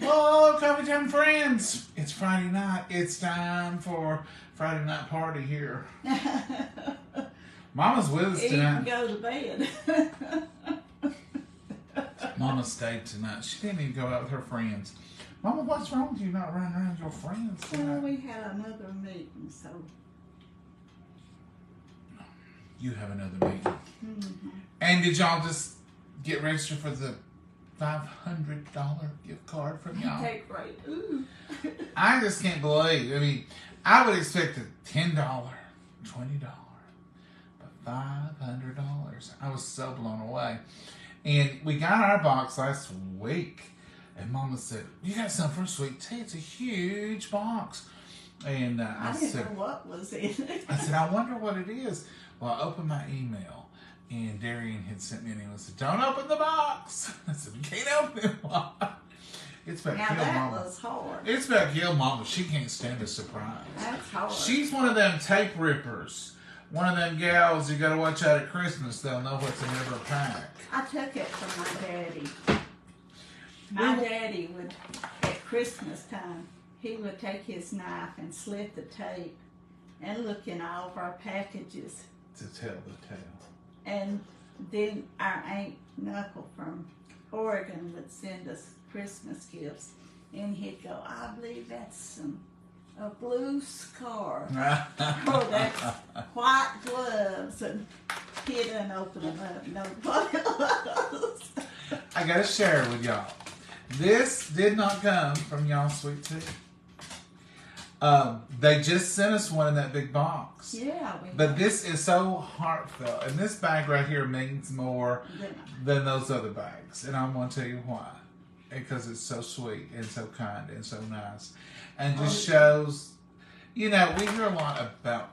Hello, Coffee Time friends. It's Friday night. It's time for Friday night party here. Mama's with us tonight. Eat and go to bed. Mama stayed tonight. She didn't even go out with her friends. Mama, what's wrong with you not running around with your friends tonight? Well, we had another meeting, so. You have another meeting. Mm-hmm. And did y'all just get registered for the $500 gift card from y'all? Take rate. Ooh. I just can't believe. I mean, I would expect a $10, $20, but $500. I was so blown away. And we got our box last week. And Mama said, "You got something for sweet tea? It's a huge box." And I didn't know what was in it. I said, "I wonder what it is." Well, I opened my email, and Darian had sent me an email and said, "Don't open the box." I said, "We can't open it." Why? It's about Now Kill that Mama. was hard. It's about Kill Mama. She can't stand a surprise. That's hard. She's one of them tape rippers. One of them gals you got to watch out at Christmas. They'll know what's in every pack. I took it from my daddy. My daddy would, at Christmas time, he would take his knife and slit the tape and look in all of our packages. To tell the tale. And then our Aunt Knuckle from Oregon would send us Christmas gifts. And he'd go, "I believe that's a blue scarf." Oh, that's white gloves. And he didn't open them up. Nobody else. I got to share with y'all. This did not come from y'all sweet tea. They just sent us one in that big box. Yeah. But this is so heartfelt. And this bag right here means more than those other bags. And I'm going to tell you why. Because it's so sweet and so kind and so nice. And just shows, you know, we hear a lot about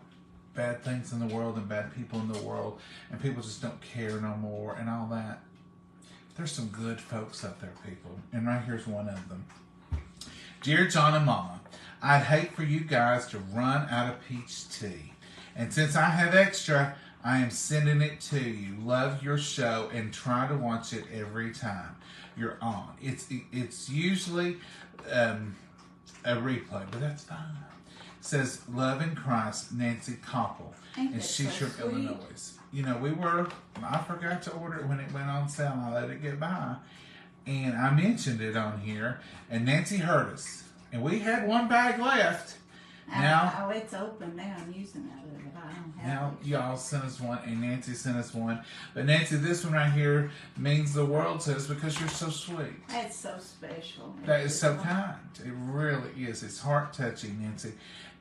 bad things in the world and bad people in the world. And people just don't care no more and all that. There's some good folks out there, people. And right here's one of them. "Dear John and Momma, I'd hate for you guys to run out of peach tea. And since I have extra, I am sending it to you. Love your show and try to watch it every time you're on." It's usually a replay, but that's fine. It says, "Love in Christ, Nancy Koppel." And she's from Illinois. You know, I forgot to order it when it went on sale. I let it get by. And I mentioned it on here. And Nancy heard us. And we had one bag left. Now, it's open now. I'm using that. I don't have now it. y'all sent us one, and Nancy sent us one. But Nancy, this one right here means the world to us because you're so sweet. That's so special. That is so kind. It really is. It's heart-touching, Nancy.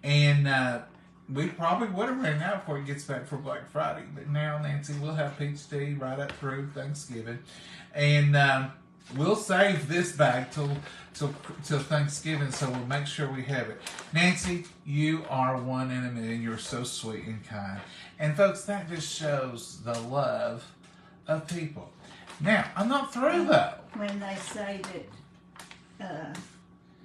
And we probably would have ran out before it gets back for Black Friday. But now, Nancy, we'll have peach tea right up through Thanksgiving. And we'll save this bag till Thanksgiving, so we'll make sure we have it. Nancy, you are one in a million. You're so sweet and kind. And folks, that just shows the love of people. Now, I'm not through though. When they say that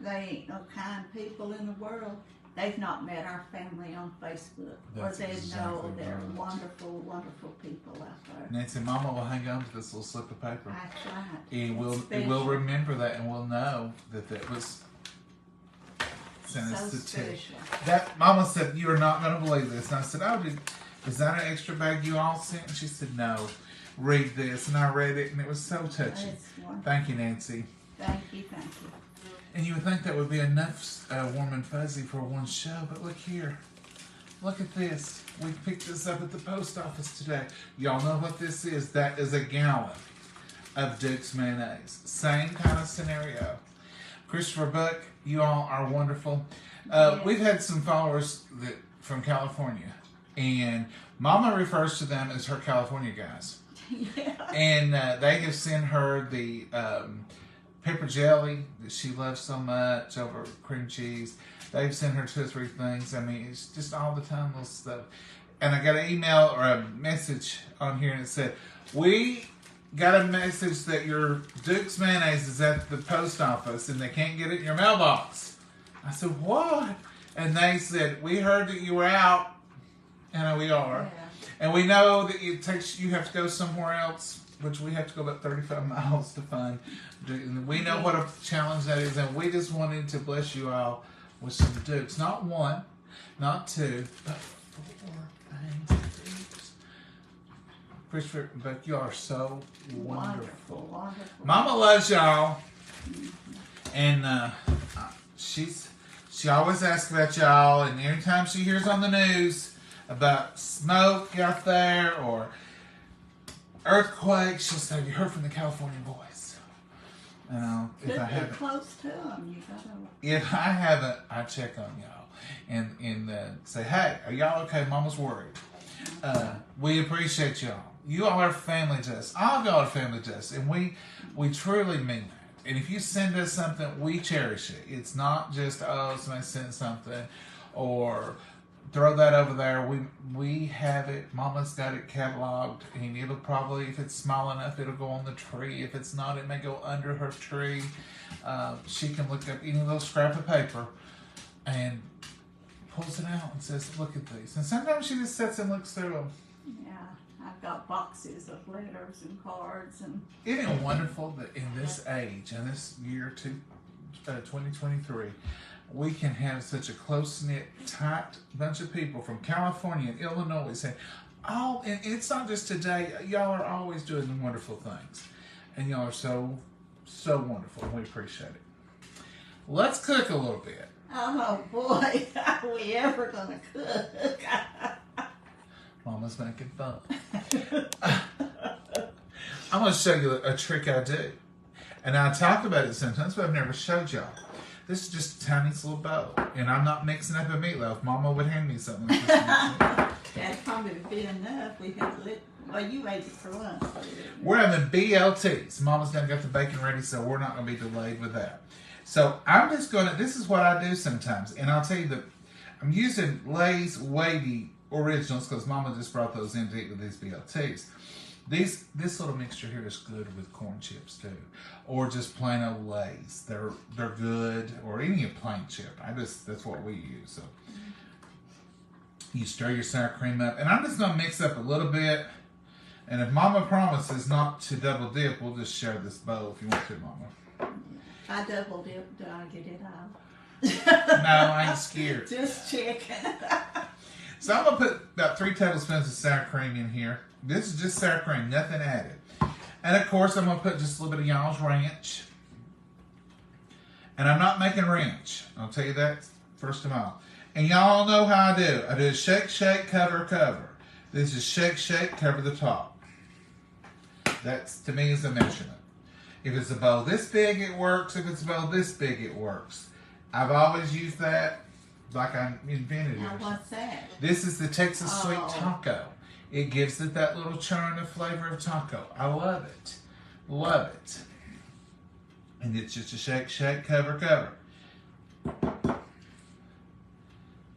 they ain't no kind people in the world, they've not met our family on Facebook. That's or they exactly know they're right. wonderful, wonderful people out there. Nancy, Mama will hang on to this little slip of paper. That's right. And we'll remember that, and we'll know that was sent us to tea. Special. That Mama said, "You are not going to believe this." And I said, "Oh, is that an extra bag you all sent?" And she said, "No. Read this." And I read it, and it was so touching. It's wonderful. Thank you, Nancy. Thank you, thank you. And you would think that would be enough warm and fuzzy for one show, but look here. Look at this. We picked this up at the post office today. Y'all know what this is. That is a gallon of Duke's mayonnaise. Same kind of scenario. Christopher Buck, you all are wonderful. Yes. We've had some followers from California, and Mama refers to them as her California guys. Yeah. And they have sent her the pepper jelly that she loves so much over cream cheese. They've sent her 2 or 3 things. I mean, it's just all the time little stuff. And I got an email or a message on here, and it said, "We got a message that your Duke's mayonnaise is at the post office and they can't get it in your mailbox." I said, "What?" And they said, "We heard that you were out," and we are. Yeah. And we know that you have to go somewhere else which we have to go about 35 miles to find. We know what a challenge that is, and we just wanted to bless you all with some dukes. Not one, not two, but 4 things. Christopher, but you are so wonderful. Wonderful. Mama loves y'all, and she always asks about y'all, and anytime she hears on the news about smoke out there or earthquakes, she'll say, "You heard from the California boys." If I haven't, close to them, you gotta. if I haven't, I check on y'all and say, "Hey, are y'all okay? Mama's worried." We appreciate y'all. You all are family to us. All of y'all are family to us, and we truly mean that. And if you send us something, we cherish it. It's not just, oh, somebody sent something, or throw that over there. We have it. Mama's got it cataloged, and it'll probably, if it's small enough, it'll go on the tree. If it's not, it may go under her tree. She can look up any little scrap of paper and pulls it out and says, "Look at these." And sometimes she just sits and looks through them. Yeah, I've got boxes of letters and cards and. Isn't it wonderful that in this age, in this year 2023, we can have such a close-knit, tight bunch of people from California and Illinois saying, "Oh," and it's not just today. Y'all are always doing wonderful things, and y'all are so wonderful. And we appreciate it. Let's cook a little bit. Oh boy, are we ever gonna cook? Mama's making fun. I'm going to show you a trick I do. And I talk about it sometimes, but I've never showed y'all. This is just the tiniest little bowl. And I'm not mixing up a meatloaf. Mama would hand me something like this. That'd probably be enough. We had well, you ate it for lunch. We're having BLTs. Mama's done got the bacon ready, so we're not going to be delayed with that. So I'm just going to, this is what I do sometimes. And I'll tell you that I'm using Lay's Wavy Originals because Mama just brought those in to eat with these BLTs. This little mixture here is good with corn chips too, or just plain old Lay's. They're good, or any plain chip. That's what we use. So you stir your sour cream up, and I'm just gonna mix up a little bit. And if Mama promises not to double dip, we'll just share this bowl if you want to, Mama. I double dip. Do I get it out? No, I ain't scared. Just checking. So I'm going to put about 3 tablespoons of sour cream in here. This is just sour cream, nothing added. And of course, I'm going to put just a little bit of y'all's ranch. And I'm not making ranch. I'll tell you that first of all. And y'all know how I do. I do shake, shake, cover, cover. This is shake, shake, cover the top. That's, to me, is a measurement. If it's a bowl this big, it works. If it's a bowl this big, it works. I've always used that. Like I invented it. Now what's that? This is the Texas Sweet Taco. It gives it that little churn of flavor of taco. I love it. Love it. And it's just a shake, shake, cover, cover.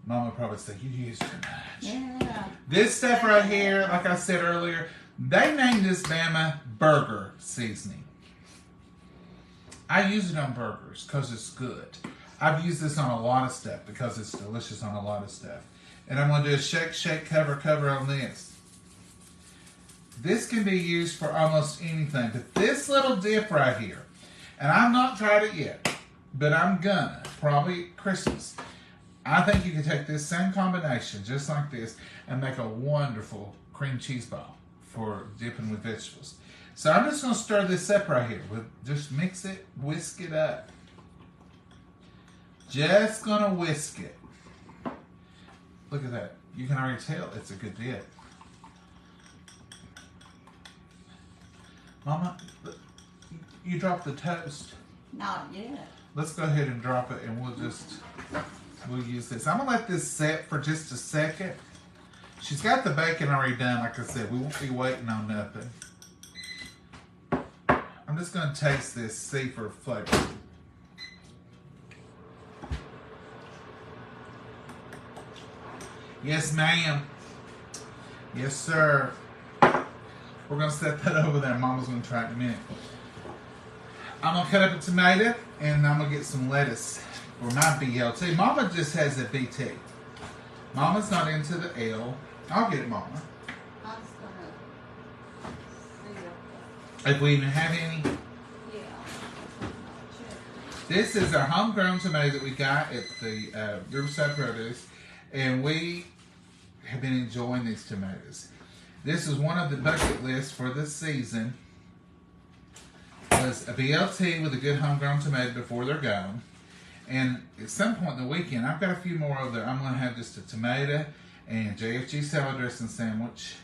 Mama probably said, "You used too much." Yeah. This stuff right here, like I said earlier, they named this Bama burger seasoning. I use it on burgers because it's good. I've used this on a lot of stuff because it's delicious on a lot of stuff. And I'm going to do a shake, shake, cover, cover on this. This can be used for almost anything. But this little dip right here, and I've not tried it yet, but I'm gonna, probably Christmas. I think you can take this same combination, just like this, and make a wonderful cream cheese ball for dipping with vegetables. So I'm just going to stir this up right here. Just mix it, whisk it up. Just gonna whisk it. Look at that. You can already tell it's a good dip. Mama, you dropped the toast. Not yet. Let's go ahead and drop it, and we'll use this. I'm gonna let this set for just a second. She's got the bacon already done. Like I said, we won't be waiting on nothing. I'm just gonna taste this, see for flavor. Yes, ma'am. Yes, sir. We're going to set that over there. Mama's going to try it in a minute. I'm going to cut up a tomato, and I'm going to get some lettuce for my BLT. Mama just has a BT. Mama's not into the L. I'll get it, Mama. I was gonna see if we even have any. This is our homegrown tomato that we got at the Riverside Produce, and we have been enjoying these tomatoes. This is one of the bucket lists for this season. Was a BLT with a good homegrown tomato before they're gone. And at some point in the weekend, I've got a few more over there. I'm going to have just a tomato and JFG salad dressing sandwich.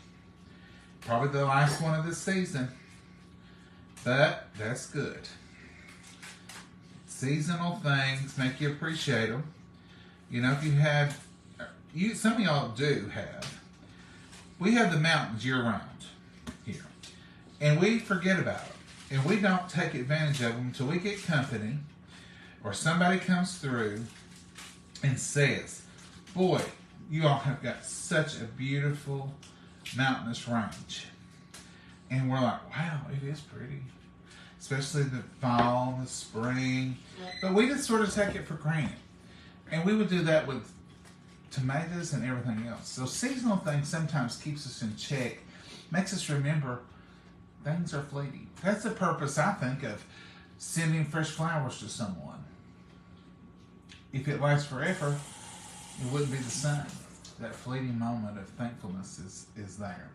Probably the last one of this season. But that's good. Seasonal things make you appreciate them. You know, if you have, some of y'all do have. We have the mountains year round here. And we forget about them. And we don't take advantage of them until we get company or somebody comes through and says, boy, you all have got such a beautiful mountainous range. And we're like, wow, it is pretty. Especially the fall, the spring. But we just sort of take it for granted. And we would do that with tomatoes and everything else. So seasonal things sometimes keeps us in check, makes us remember things are fleeting. That's the purpose, I think, of sending fresh flowers to someone. If it lasts forever, it wouldn't be the same. That fleeting moment of thankfulness is there.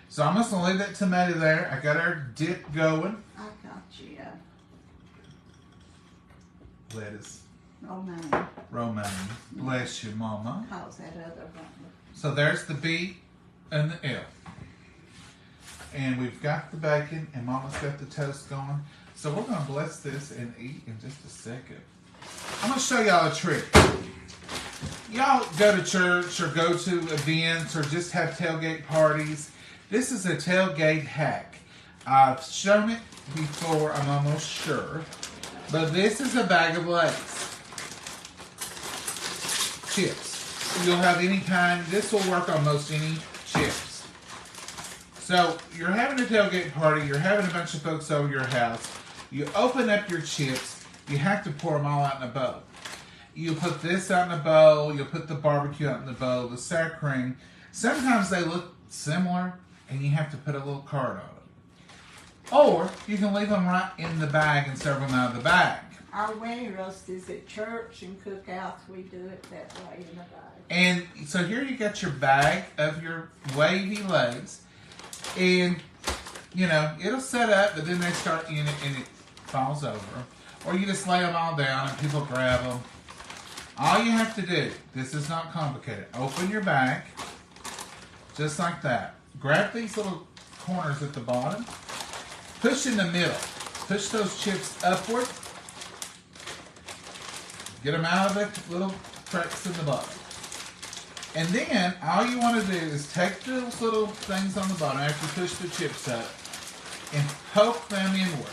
So I'm just going to leave that tomato there. I got our dip going. I got you. Lettuce. Romaine. Bless you, Mama. How's that other one? So there's the B and the L. And we've got the bacon, and Mama's got the toast going. So we're going to bless this and eat in just a second. I'm going to show y'all a trick. Y'all go to church or go to events or just have tailgate parties. This is a tailgate hack. I've shown it before, I'm almost sure. But this is a bag of Lay's chips. You'll have any kind. This will work on most any chips. So you're having a tailgate party. You're having a bunch of folks over your house. You open up your chips. You have to pour them all out in a bowl. You put this out in a bowl. You'll put the barbecue out in the bowl. The sour cream. Sometimes they look similar, and you have to put a little card on it. Or you can leave them right in the bag and serve them out of the bag. Our wedding roast is at church and cookouts. We do it that way in the bag. And so here you got your bag of your wavy Lay's. And, you know, it'll set up, but then they start in it and it falls over. Or you just lay them all down and people grab them. All you have to do, this is not complicated, open your bag, just like that. Grab these little corners at the bottom, push in the middle, push those chips upward, get them out of the little cracks in the bottom. And then, all you want to do is take those little things on the bottom after you push the chips up and poke them inward.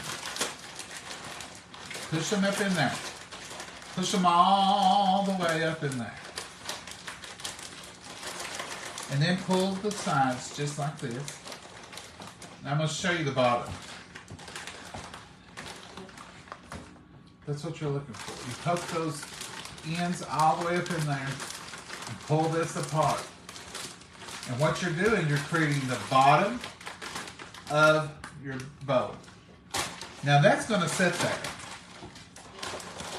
Push them up in there. Push them all the way up in there. And then pull the sides just like this. Now I'm going to show you the bottom. That's what you're looking for. You poke those ends all the way up in there. Pull this apart. And what you're doing, you're creating the bottom of your bowl. Now that's going to sit there.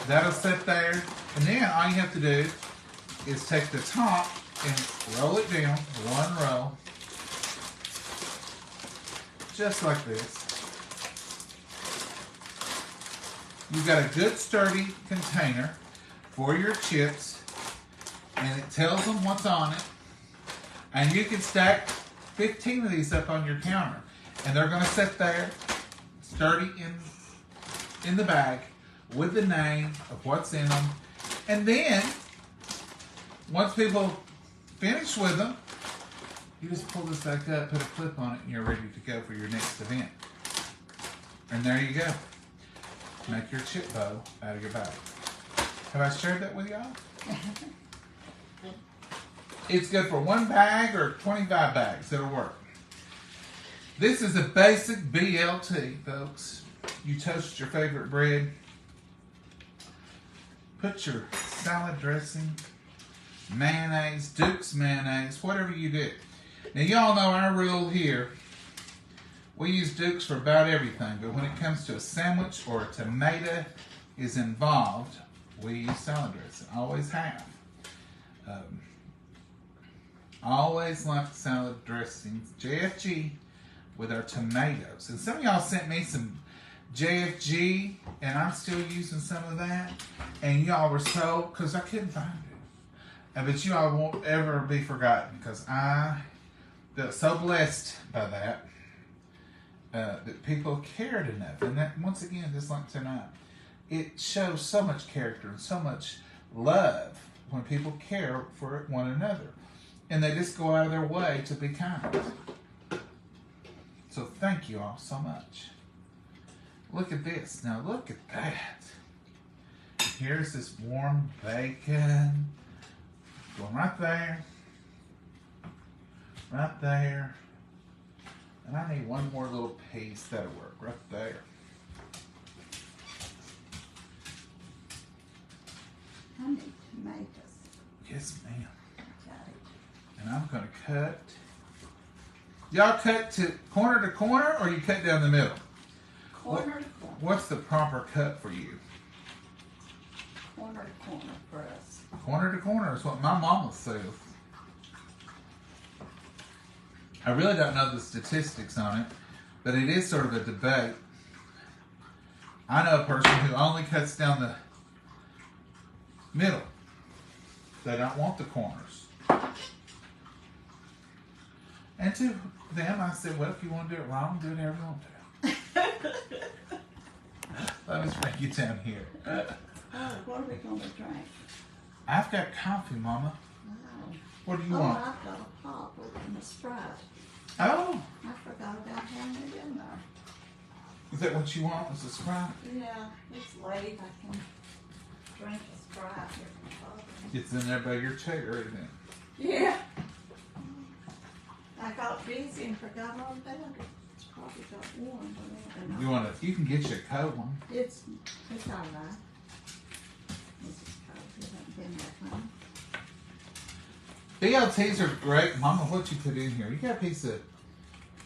That'll sit there. And then all you have to do is take the top and roll it down, one roll. Just like this. You've got a good sturdy container for your chips. And it tells them what's on it. And you can stack 15 of these up on your counter. And they're going to sit there, sturdy in the bag, with the name of what's in them. And then, once people finish with them, you just pull this back up, put a clip on it, and you're ready to go for your next event. And there you go. Make your chip bowl out of your bag. Have I shared that with y'all? It's good for one bag or 25 bags. It'll work. This is a basic BLT, folks. You toast your favorite bread. Put your salad dressing, mayonnaise, Duke's mayonnaise, whatever you do. Now, y'all know our rule here. We use Dukes for about everything, but when it comes to a sandwich or a tomato is involved, we use salad dressing. Always have. Always like salad dressings. JFG with our tomatoes. And some of y'all sent me some JFG, and I'm still using some of that. And y'all were so, because I couldn't find it. But you all won't ever be forgotten, because I felt so blessed by that, that people cared enough. And that, once again, just like tonight, it shows so much character and so much love when people care for one another. And they just go out of their way to be kind. So thank you all so much. Look at this. Now look at that. Here's this warm bacon. Going right there. Right there. And I need one more little piece. That'll work right there. I need tomatoes. Yes, ma'am. Okay. And I'm going to cut. Y'all cut to corner, or you cut down the middle? Corner to corner. What's the proper cut for you? Corner to corner for us. Corner to corner is what my mama says. I really don't know the statistics on it, but it is sort of a debate. I know a person who only cuts down the middle. They don't want the corners. And to them, I said, well, if you want to do it wrong, do it however you want to. Let me bring you down here. Oh, what are we going to drink? I've got coffee, Mama. Wow. What do you Oh, want? I've got a pop and a Sprite. Oh, I forgot about having it in there. is that what you want? Is a Sprite? Yeah, it's late. I can drink a Sprite here from the bottom. It's in there by your chair, isn't it? Yeah. I got busy and forgot all about it. It's probably got warm. You want to? You can get you a cold one. It's all right. This is cold. It hasn't been that long. BLTs are great. Mama, what you put in here? You got a piece of...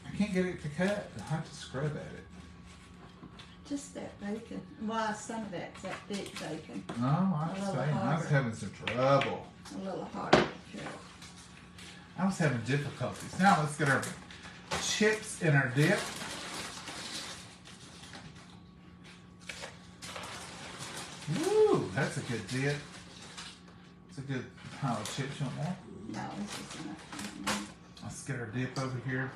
I can't get it to cut. I have to scrub at it. Just that bacon. Well, some of that's that thick bacon. No, I was saying. I was having some trouble. A little harder to chew. I was having difficulties. Now let's get our chips in our dip. Woo, that's a good dip. It's a good pile of chips. You want more? No, this is enough. Let's get our dip over here.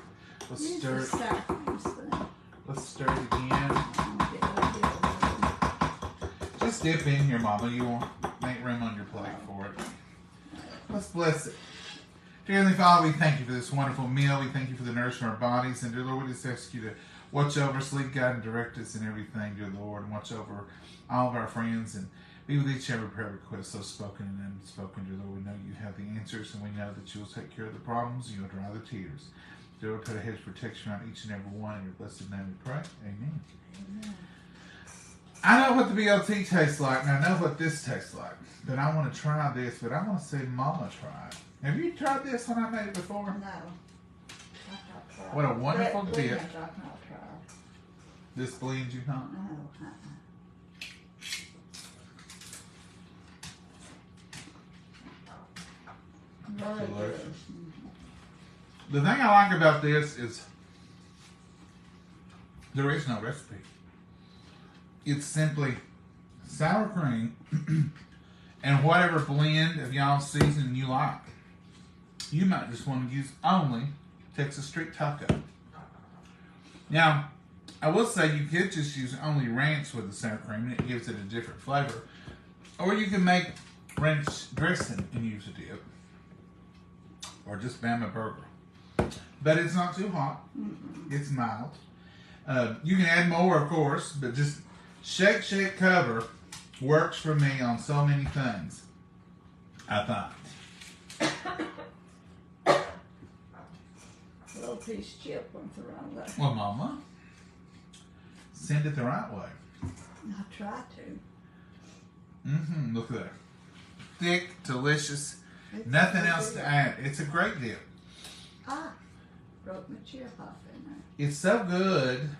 Let's Use stir the it. sour cream spoon. Let's stir it again. Get a little bit of it. Just dip in here, Mama. You won't make room on your plate for it. Let's bless it. Dear Heavenly Father, we thank you for this wonderful meal. We thank you for the nourishment of our bodies. And dear Lord, we just ask you to watch over, lead, guide, and direct us in everything, dear Lord. And watch over all of our friends and be with each and every prayer request, so spoken and unspoken, dear Lord. We know you have the answers, and we know that you will take care of the problems, and you'll dry the tears. Dear Lord, put a hedge of protection on each and every one. In your blessed name we pray. Amen. Amen. I know what the BLT tastes like, and I know what this tastes like. But I want to try this, but I want to see Mama try it. Have you tried this when I made it before? No. I've not tried. What a wonderful That dip. blend I've not tried. This blends you, huh? No. Really good. Delicious. Mhm. The thing I like about this is there is no recipe. It's simply sour cream and whatever blend of y'all's seasoning you like. You might just want to use only Texas Street Taco. Now, I will say you could just use only ranch with the sour cream and it gives it a different flavor. Or you can make ranch dressing and use a dip. Or just Bama burger. But it's not too hot. It's mild. You can add more, of course, but just shake, shake, cover works for me on so many things, I find. A little piece chip went the wrong way. Well, Mama, send it the right way. I try to. Look at that. Thick, delicious, It's nothing so else good. to add. It's a great dip. Ah, broke my chip off in there. It's so good.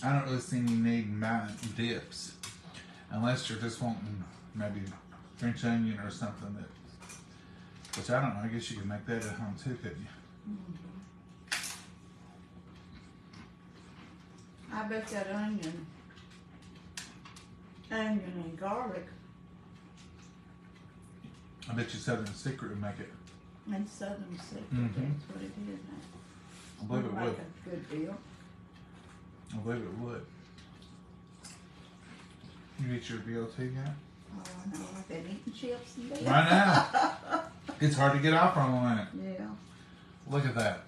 I don't really see any need in buying dips. Unless you're just wanting maybe French onion or something that, which I don't know, I guess you can make that at home too, couldn't you? I bet that onion and garlic I bet you Southern Secret would make it. and Southern Secret, that's what it is. I believe it Make would. a good deal. I believe it would. You eat your BLT yet? Oh, I know, I've been eating chips and beans. Right now. It's hard to get off from them, ain't it? Yeah. Look at that.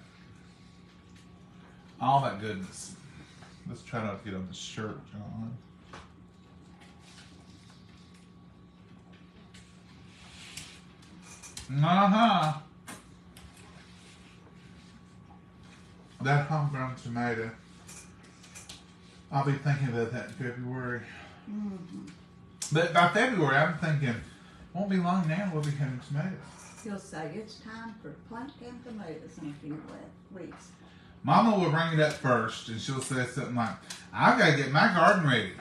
All that goodness. Let's try not to get on the shirt, John. Uh-huh. That homegrown tomato. I'll be thinking about that in February. But by February, I'm thinking, won't be long now, we'll be having tomatoes. He'll say it's time for planting tomatoes in a few weeks. Mama will bring it up first, and she'll say something like, I gotta get my garden ready.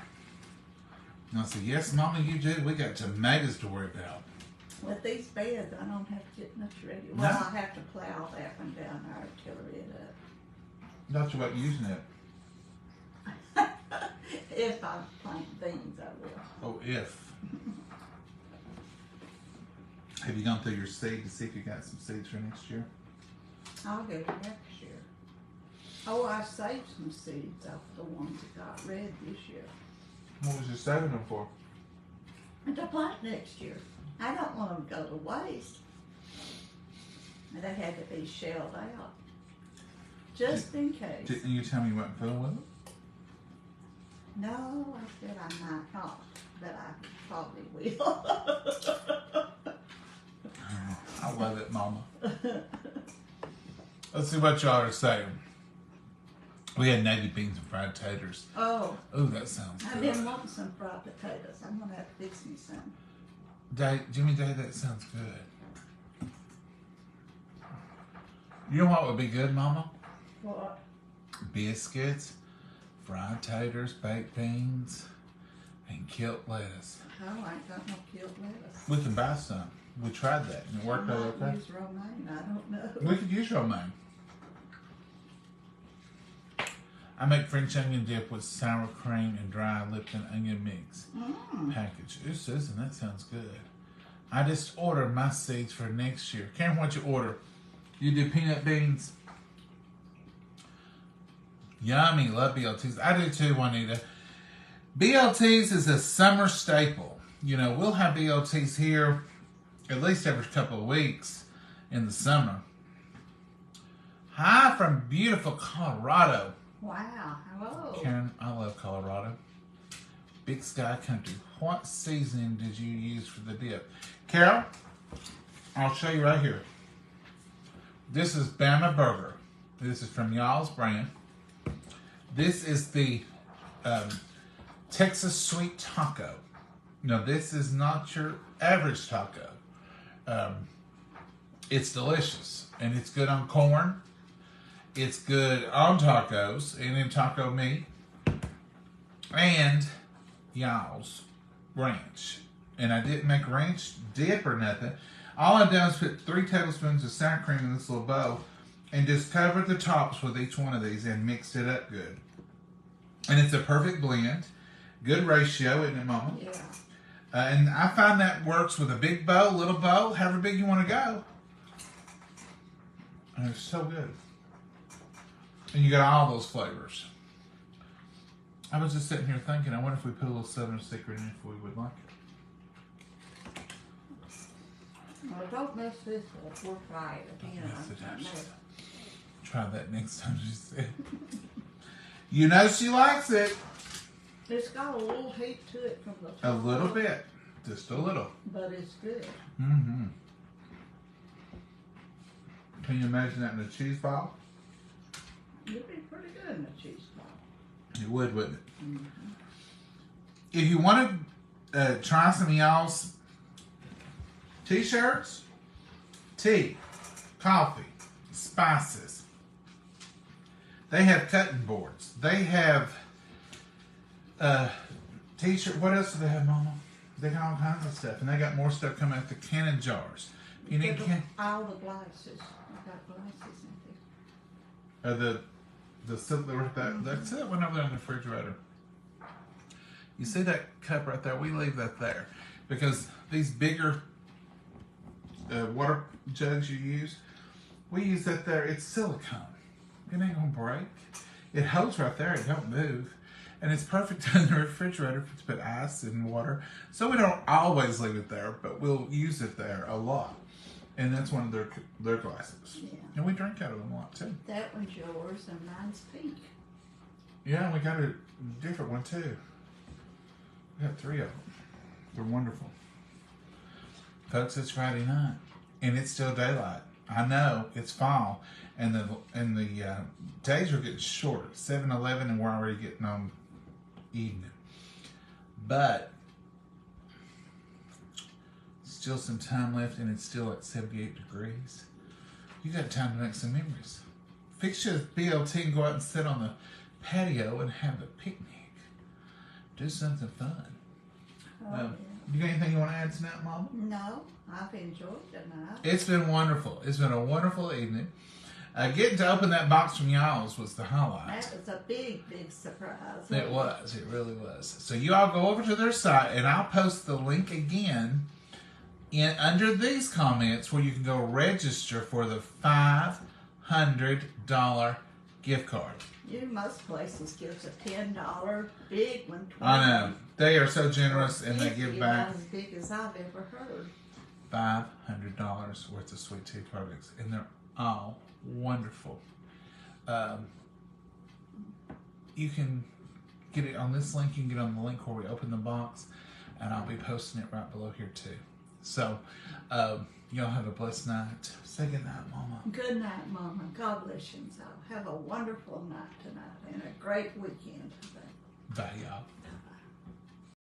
And I'll say, yes, Mama, you do. We got tomatoes to worry about. With these beds, I don't have to get much ready. No. Well, I have to plow that one down there to tiller it up. That's about using it. If I plant beans, I will. Oh, if. Have you gone through your seed to see if you got some seeds for next year? I'll go to next year. Oh, I saved some seeds off the ones that got red this year. What was you saving them for? And to plant next year. I don't want them to go to waste. And they had to be shelled out. Just in case. Didn't you tell me you wasn't fooling with them? No, I said I might not, but I probably will. I love it, Mama. Let's see what y'all are saying. We had navy beans and fried taters. Oh. Oh, that sounds I've good. been wanting some fried potatoes. I'm going to have to fix me some. Jimmy Day, that sounds good. You know what would be good, Mama? What? Biscuits, fried taters, baked beans, and killed lettuce. Oh, I ain't got no killed lettuce. We can buy some. We tried that and it worked out I okay. might use romaine. I don't know. We could use romaine. I make French onion dip with sour cream and dry Lipton onion mix package. Ooh, Susan, that sounds good. I just ordered my seeds for next year. Karen, what you order? You do peanut beans? Yummy, love BLTs. I do too, Juanita. BLTs is a summer staple. You know, we'll have BLTs here at least every couple of weeks in the summer. Hi from beautiful Colorado. Wow. Hello. Karen, I love Colorado. Big Sky Country. What seasoning did you use for the dip? Carol, I'll show you right here. This is Bama Burger. This is from Y'all's brand. This is the Texas Sweet Taco. No, this is not your average taco. It's delicious, and it's good on corn. It's good on tacos and in taco meat. And Y'all's ranch. And I didn't make ranch dip or nothing. All I've done is put 3 tablespoons of sour cream in this little bowl and just covered the tops with each one of these and mixed it up good. And it's a perfect blend. Good ratio, isn't it, Mama? Yeah. And I find that works with a big bowl, little bowl, however big you want to go. And it's so good. And you got all those flavors. I was just sitting here thinking, I wonder if we put a little Southern Secret in if we would like it. Well, don't mess this up. We'll try it again. Mess it up. I know. Try that next time, she said. You know she likes it. It's got a little heat to it from the top. A little bit. Just a little. But it's good. Mm-hmm. Can you imagine that in a cheese ball? It'd be pretty good in a cheese ball. It would, wouldn't it? Mm-hmm. If you want to try some of y'all's t-shirts, tea, coffee, spices, They have cutting boards. They have t-shirt. What else do they have, Mama? They got all kinds of stuff, and they got more stuff coming out the cannon jars. You need all the glasses. I got glasses in there. The silk that's that one over there in the refrigerator. You see that cup right there? We leave that there because these bigger water jugs you use, we use that there. It's silicone. It ain't gonna break. It holds right there. It don't move. And it's perfect in the refrigerator to put ice and water. So we don't always leave it there, but we'll use it there a lot. And that's one of their glasses. Yeah. And we drink out of them a lot too. That one's yours and mine's pink. Yeah, we got a different one too. We got 3 of them. They're wonderful. Folks, it's Friday night. And it's still daylight. I know, it's fall. And the days are getting shorter. 7-11 and we're already getting on evening. But still some time left and it's still at 78 degrees. You got time to make some memories. Fix your BLT and go out and sit on the patio and have a picnic. Do something fun. You got anything you want to add tonight, Mama? No, I've enjoyed tonight. It's been wonderful. It's been a wonderful evening. Getting to open that box from y'all's was the highlight. That was a big, big surprise. It was. It really was. So you all go over to their site, and I'll post the link again under these comments where you can go register for the $500 gift card. Most places gives a $10 big one. 20. I know. They are so generous, and they give back. Not as big as I've ever heard. $500 worth of sweet tea products, and they're all wonderful. You can get it on this link. You can get on the link where we open the box, and I'll be posting it right below here too. So, y'all have a blessed night. Say good night, Mama. Good night, Mama. God bless you. So have a wonderful night tonight and a great weekend today. Bye, y'all.